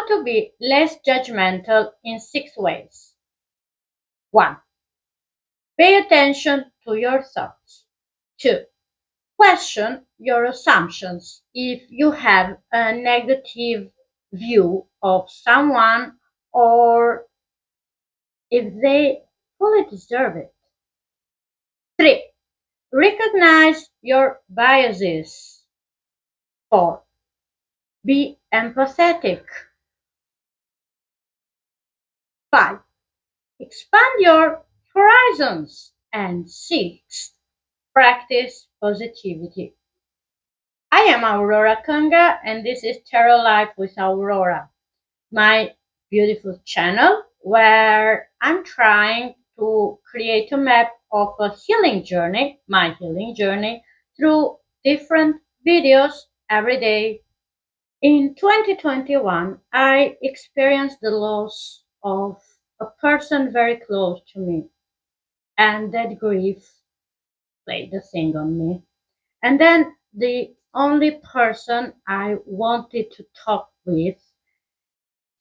How to be less judgmental in 6 ways. 1. Pay attention to your thoughts. 2. Question your assumptions if you have a negative view of someone or if they fully deserve it. 3. Recognize your biases. 4. Be empathetic. 5. Expand your horizons. And 6. Practice positivity. I am Aurora Kanga, and this is Tarot Life with Aurora, my beautiful channel where I'm trying to create a map of a healing journey, my healing journey, through different videos every day. In 2021, I experienced the loss of a person very close to me, and that grief played a thing on me. And then the only person I wanted to talk with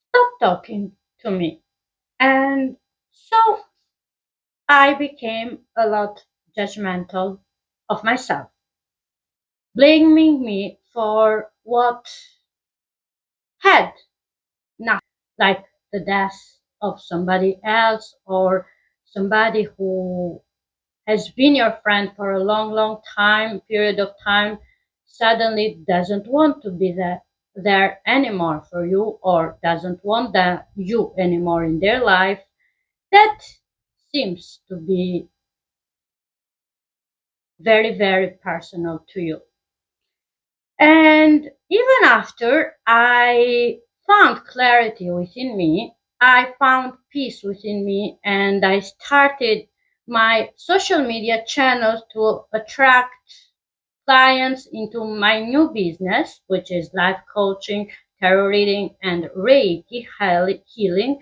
stopped talking to me. And so I became a lot judgmental of myself, blaming me for what had not, like the death of somebody else or somebody who has been your friend for a long period of time suddenly doesn't want to be there anymore for you or doesn't want you anymore in their life. That seems to be very personal to you. And even after I found clarity within me, I found peace within me, and I started my social media channels to attract clients into my new business, which is life coaching, tarot reading, and Reiki healing.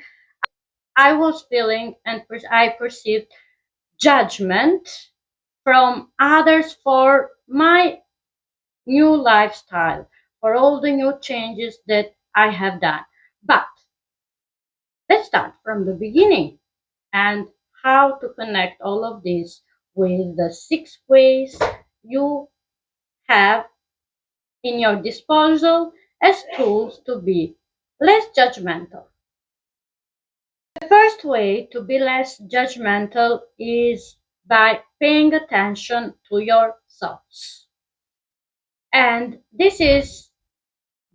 I was feeling and I perceived judgment from others for my new lifestyle, for all the new changes that I have done. But let's start from the beginning and how to connect all of this with the 6 ways you have in your disposal as tools to be less judgmental. The first way to be less judgmental is by paying attention to your thoughts. And this is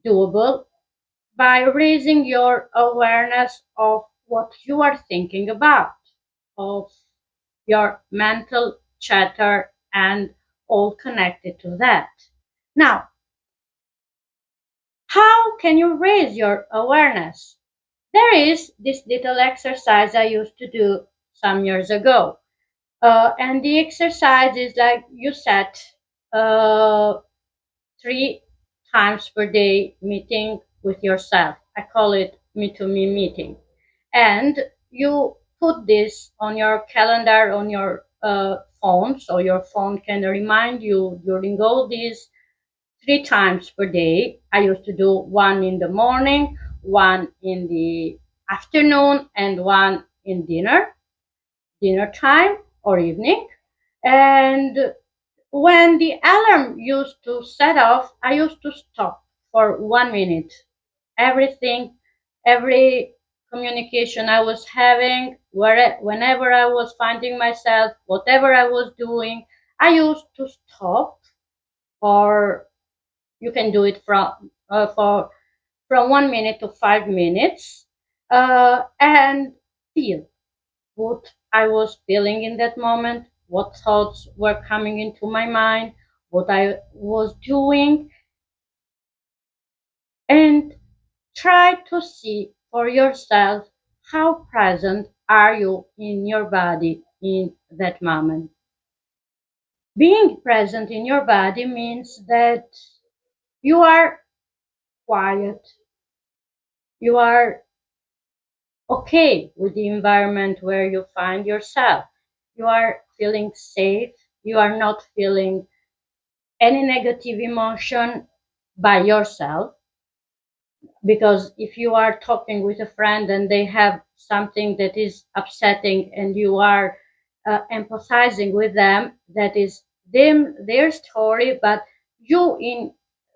doable by raising your awareness of what you are thinking about, of your mental chatter, and all connected to that. Now, how can you raise your awareness? There is this little exercise I used to do some years ago. And the exercise is like you set 3 times per day meeting with yourself. I call it me to me meeting. And you put this on your calendar, on your phone, so your phone can remind you during all these 3 times per day. I used to do one in the morning, one in the afternoon, and one in dinner time or evening. And when the alarm used to set off, I used to stop for 1 minute. Everything, every communication I was having, whenever I was finding myself, whatever I was doing, I used to stop. Or you can do it from 1 minute to 5 minutes, and feel what I was feeling in that moment, what thoughts were coming into my mind, what I was doing, and try to see for yourself how present are you in your body in that moment. Being present in your body means that you are quiet, you are okay with the environment where you find yourself. You are feeling safe. You are not feeling any negative emotion by yourself. Because if you are talking with a friend and they have something that is upsetting and you are empathizing with them, that is their story, but you in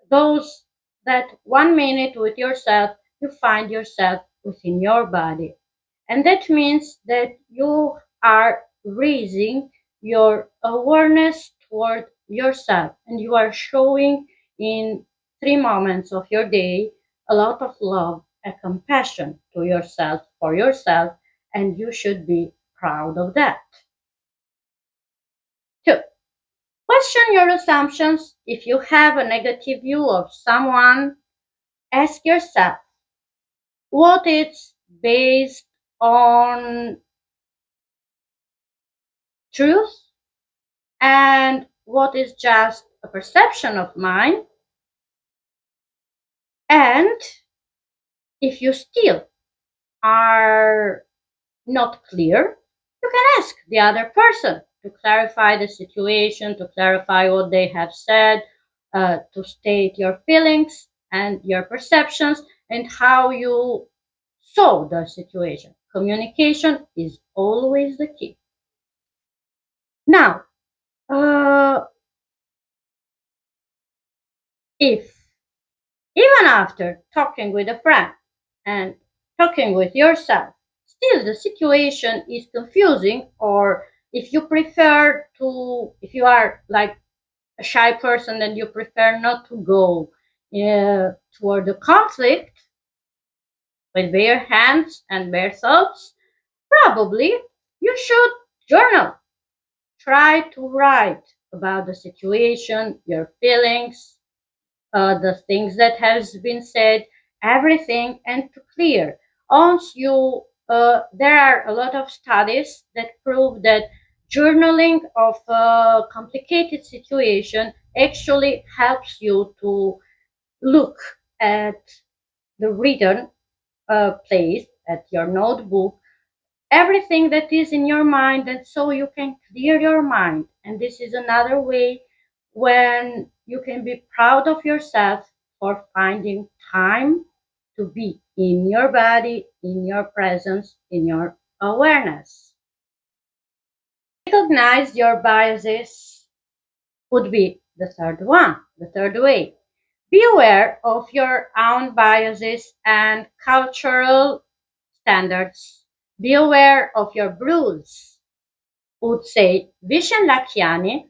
those that 1 minute with yourself, you find yourself within your body, and that means that you are raising your awareness toward yourself, and you are showing in 3 moments of your day a lot of love and compassion to yourself, for yourself, and you should be proud of that. Two, question your assumptions. If you have a negative view of someone, ask yourself what it's based on, truth, and what is just a perception of mine. And if you still are not clear, you can ask the other person to clarify the situation, to clarify what they have said, to state your feelings and your perceptions and how you saw the situation. Communication is always the key. Now, uh, if even after talking with a friend and talking with yourself, still the situation is confusing, or if you prefer to, if you are like a shy person and you prefer not to go toward the conflict with bare hands and bare thoughts, probably you should journal. Try to write about the situation, your feelings, the things that has been said, everything, and to clear. Once you, there are a lot of studies that prove that journaling of a complicated situation actually helps you to look at the written place, at your notebook, everything that is in your mind, and so you can clear your mind. And this is another way when you can be proud of yourself for finding time to be in your body, in your presence, in your awareness. Recognize your biases would be the third one, the third way. Be aware of your own biases and cultural standards. Be aware of your bruise, would say Vishen Lakhiani,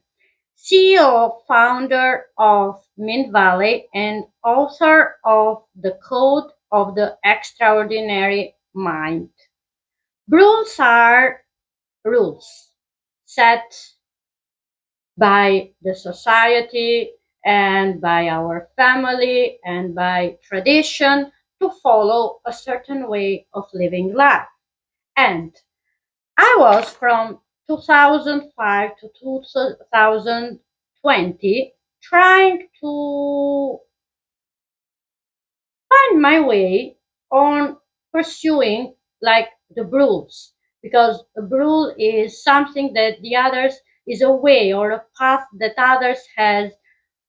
CEO, founder of Mint Valley, and author of The Code of the Extraordinary Mind. Rules are rules set by the society and by our family and by tradition to follow a certain way of living life. And I was from 2005 to 2020 trying to find my way on pursuing like the rules, because a rule is something that the others is a way or a path that others has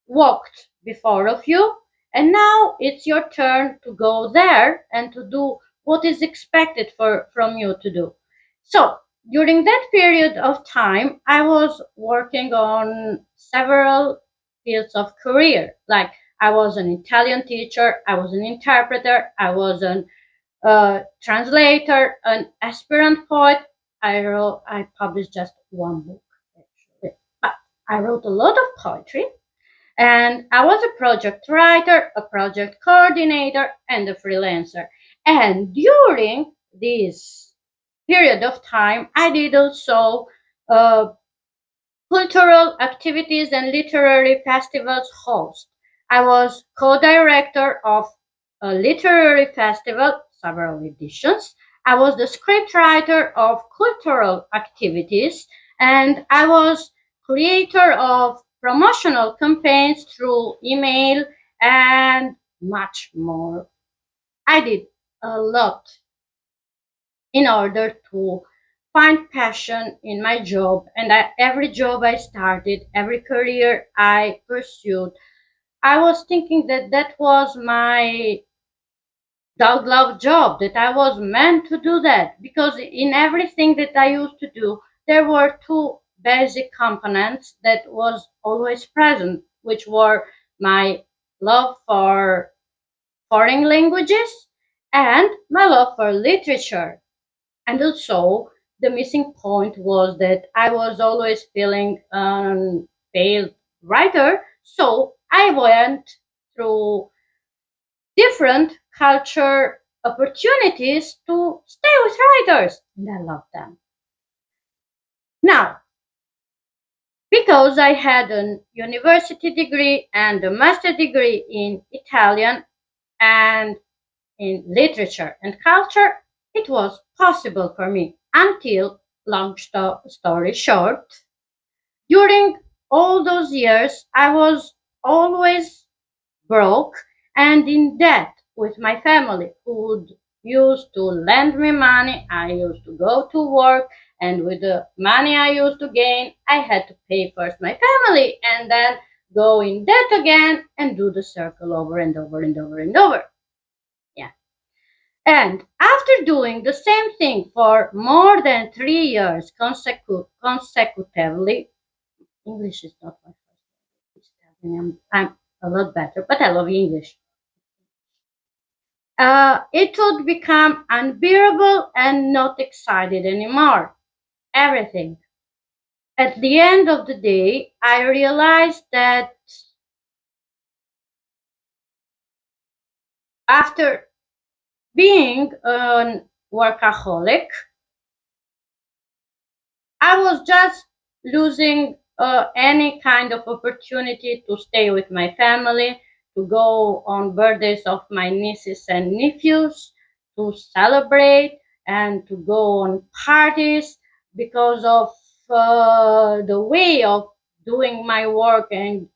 walked before of you, and now it's your turn to go there and to do what is expected from you to do. So during that period of time, I was working on several fields of career. Like I was an Italian teacher, I was an interpreter, I was an translator, an aspirant poet. I published just one book actually, but I wrote a lot of poetry, and I was a project writer, a project coordinator, and a freelancer. And during this period of time, I did also uh, cultural activities and literary festivals host. I was co-director of a literary festival, several editions. I was the scriptwriter of cultural activities, and I was creator of promotional campaigns through email and much more. I did a lot in order to find passion in my job, and every job I started, every career I pursued, I was thinking that that was my dog love job, that I was meant to do that, because in everything that I used to do, there were two basic components that was always present, which were my love for foreign languages and my love for literature. And also, the missing point was that I was always feeling failed writer, so I went through different culture opportunities to stay with writers, and I love them. Now, because I had a university degree and a master degree in Italian and in literature and culture, it was possible for me until, long story short, during all those years, I was always broke and in debt with my family, who would used to lend me money. I used to go to work, and with the money I used to gain, I had to pay first my family and then go in debt again and do the circle over and over and over and over. Yeah. And after doing the same thing for more than 3 years consecutively, English is not my first language. I'm a lot better, but I love English. It would become unbearable and not excited anymore. Everything. At the end of the day, I realized that after being a workaholic, I was just losing any kind of opportunity to stay with my family, to go on birthdays of my nieces and nephews, to celebrate and to go on parties because of the way of doing my work and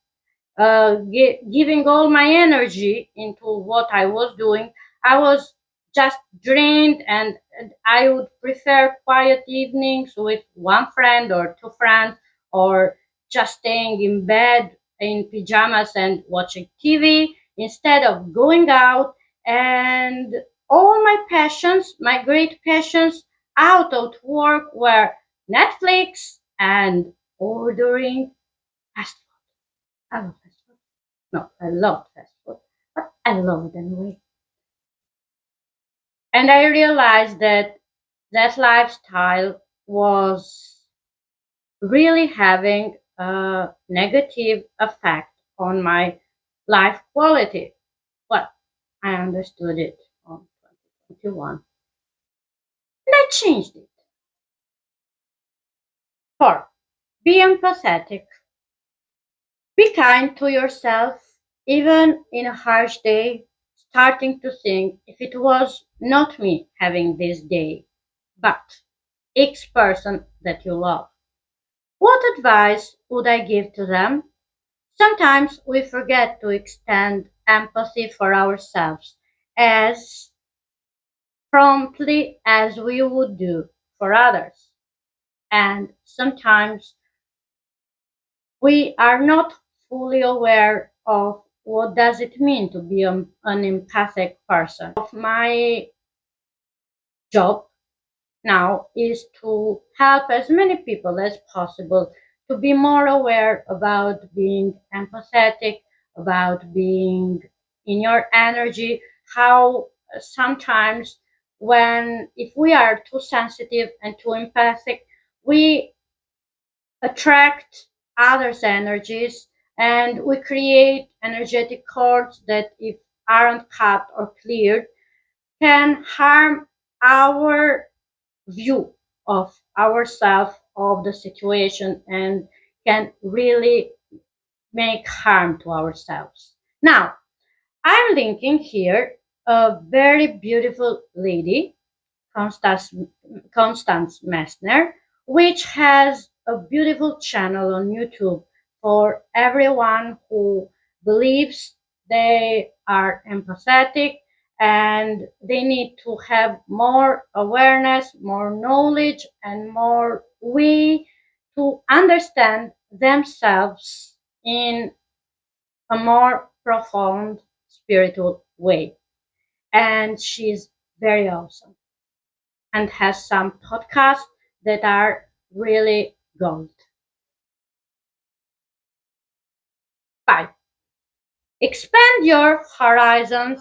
giving all my energy into what I was doing. I was just drained, and I would prefer quiet evenings with one friend or two friends, or just staying in bed in pajamas and watching TV instead of going out. And all my passions, my great passions out of work, were Netflix and ordering fast food. I love fast food. No, I love fast food, but I love it anyway. And I realized that that lifestyle was really having a negative effect on my life quality. Well, I understood it on 2021. And I changed it. 4. Be empathetic. Be kind to yourself, even in a harsh day, starting to think, if it was not me having this day, but X person that you love, what advice would I give to them? Sometimes we forget to extend empathy for ourselves as promptly as we would do for others. And sometimes we are not fully aware of what does it mean to be an empathic person. My job now is to help as many people as possible to be more aware about being empathetic, about being in your energy, how sometimes when if we are too sensitive and too empathic, we attract others' energies, and we create energetic cords that, if aren't cut or cleared, can harm our view of ourselves, of the situation, and can really make harm to ourselves. Now, I'm linking here a very beautiful lady, Constance, Constance Messner, which has a beautiful channel on YouTube for everyone who believes they are empathetic and they need to have more awareness, more knowledge, and more way to understand themselves in a more profound spiritual way. and she's very awesome and has some podcasts that are really gold. 5. Expand your horizons.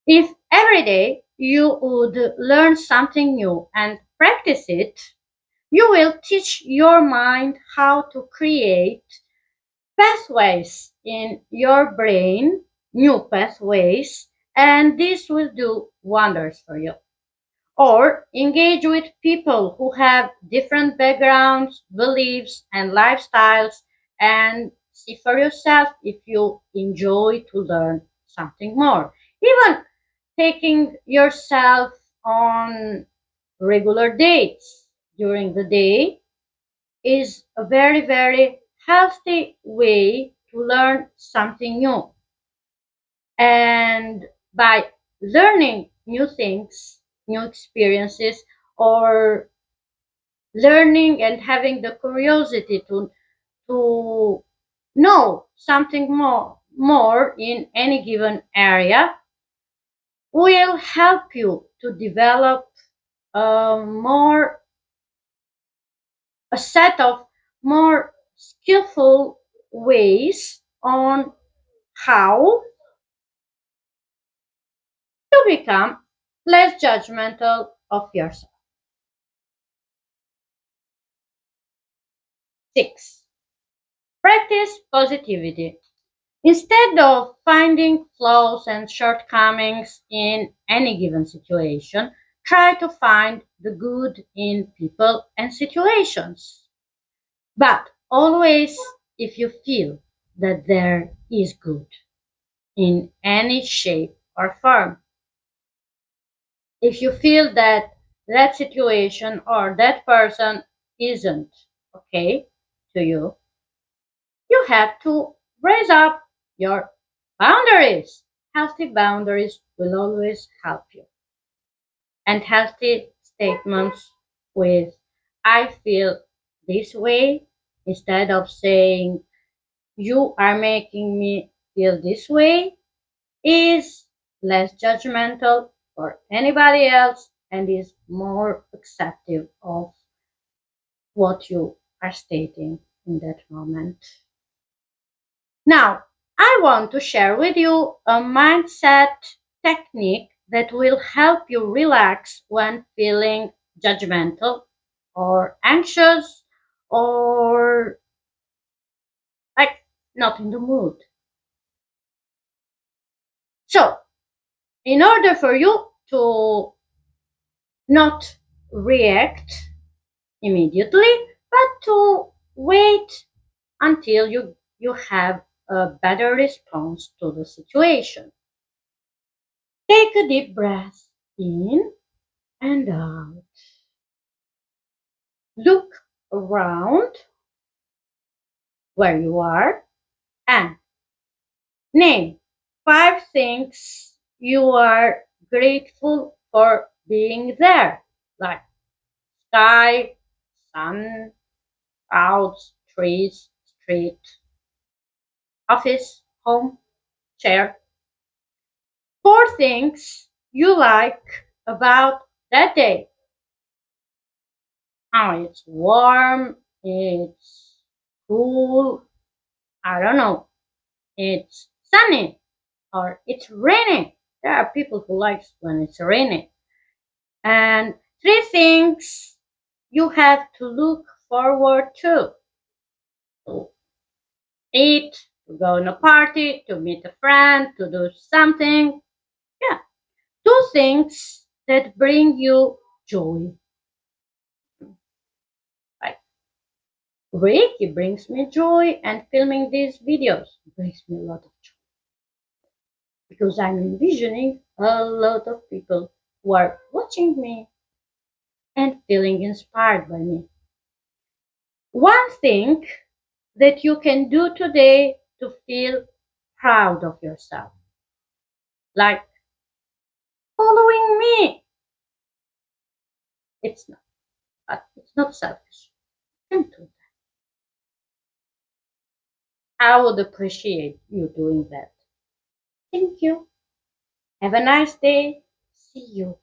If every day you would learn something new and practice it, you will teach your mind how to create pathways in your brain, new pathways, and this will do wonders for you. Or engage with people who have different backgrounds, beliefs, and lifestyles, and see for yourself if you enjoy to learn something more. Even taking yourself on regular dates during the day is a very, very healthy way to learn something new. And by learning new things, new experiences, or learning and having the curiosity to know something more in any given area will help you to develop more a set of more skillful ways on how to become less judgmental of yourself. 6. Practice positivity. Instead of finding flaws and shortcomings in any given situation, try to find the good in people and situations. But always, if you feel that there is good in any shape or form, if you feel that that situation or that person isn't okay to you, you have to raise up your boundaries. Healthy boundaries will always help you. And healthy statements with I feel this way instead of saying you are making me feel this way is less judgmental for anybody else and is more acceptive of what you are stating in that moment. Now, I want to share with you a mindset technique that will help you relax when feeling judgmental or anxious or like not in the mood. So, in order for you to not react immediately, but to wait until you have a better response to the situation. Take a deep breath in and out. Look around where you are and name 5 things you are grateful for being there, like sky, sun, clouds, trees, street, office, home, chair. 4 things you like about that day. Oh, it's warm, it's cool, I don't know, it's sunny, or it's raining. There are people who likes when it's raining. And 3 things you have to look forward to eat, to go on a party, to meet a friend, to do something. Yeah, do things that bring you joy. Like Reiki brings me joy, and filming these videos brings me a lot of joy because I'm envisioning a lot of people who are watching me and feeling inspired by me. One thing that you can do today to feel proud of yourself, like following me. It's not, but it's not selfish. You can do that. I would appreciate you doing that. Thank you. Have a nice day. See you.